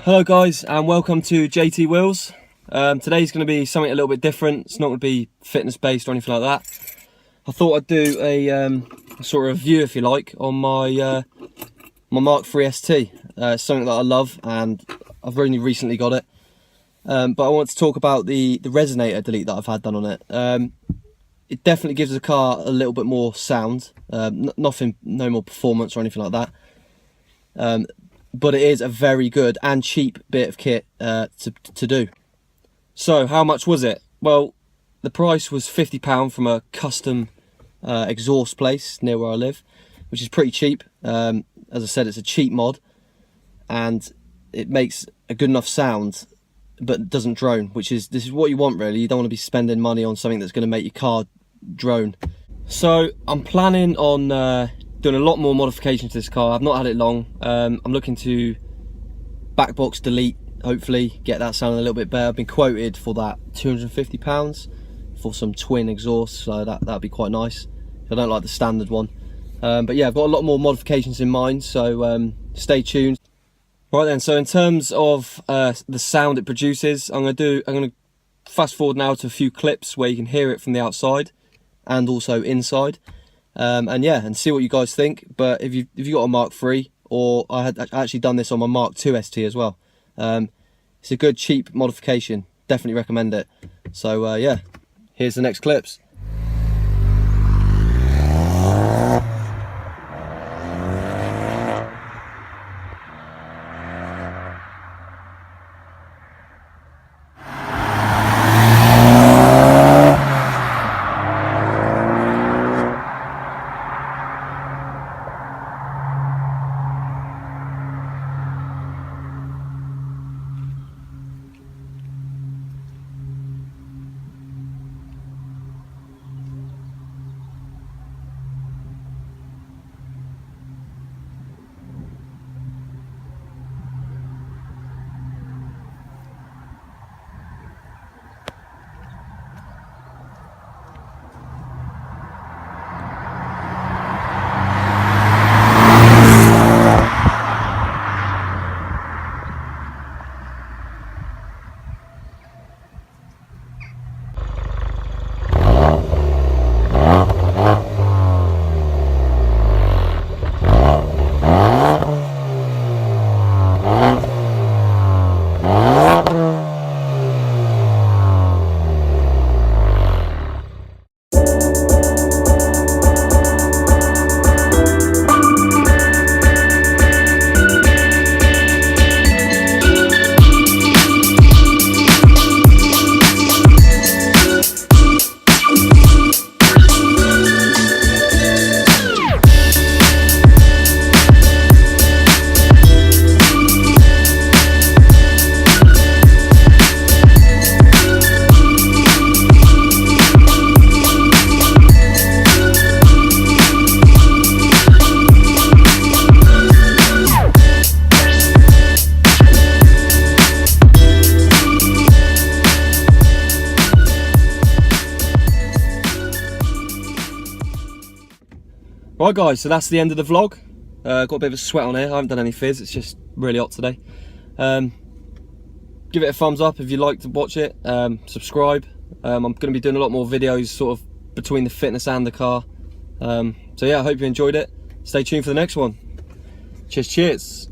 Hello guys, and welcome to JT Wheels. Today's going to be something a little bit different. It's not going to be fitness based or anything like that. I thought I'd do a sort of review, if you like, on my my Mark 3 ST. It's something that I love, and I've only recently got it. But I want to talk about the Resonator delete that I've had done on it. It definitely gives the car a little bit more sound. Nothing, no more performance or anything like that. But it is a very good and cheap bit of kit to do. So how much was it? Well, the price was £50 from a custom exhaust place near where I live, which is pretty cheap. As I said, it's a cheap mod, and it makes a good enough sound, but doesn't drone, this is what you want really. You don't want to be spending money on something that's going to make your car drone. So I'm planning on doing a lot more modifications to this car. I've not had it long. I'm looking to backbox delete, hopefully get that sounding a little bit better. I've been quoted for that £250 for some twin exhausts, so that'd be quite nice. I don't like the standard one, but yeah, I've got a lot more modifications in mind, so stay tuned. Right then, so in terms of the sound it produces, I'm gonna fast forward now to a few clips where you can hear it from the outside and also inside, and yeah, and see what you guys think. But if you got a Mark 3, or I had actually done this on my Mark 2 ST as well, it's a good cheap modification. Definitely recommend it. So yeah, here's the next clips. Right guys, so that's the end of the vlog. Got a bit of a sweat on here. I haven't done any fizz, it's just really hot today. Give it a thumbs up if you like to watch it. Subscribe. I'm going to be doing a lot more videos sort of between the fitness and the car. So yeah, I hope you enjoyed it. Stay tuned for the next one. Cheers.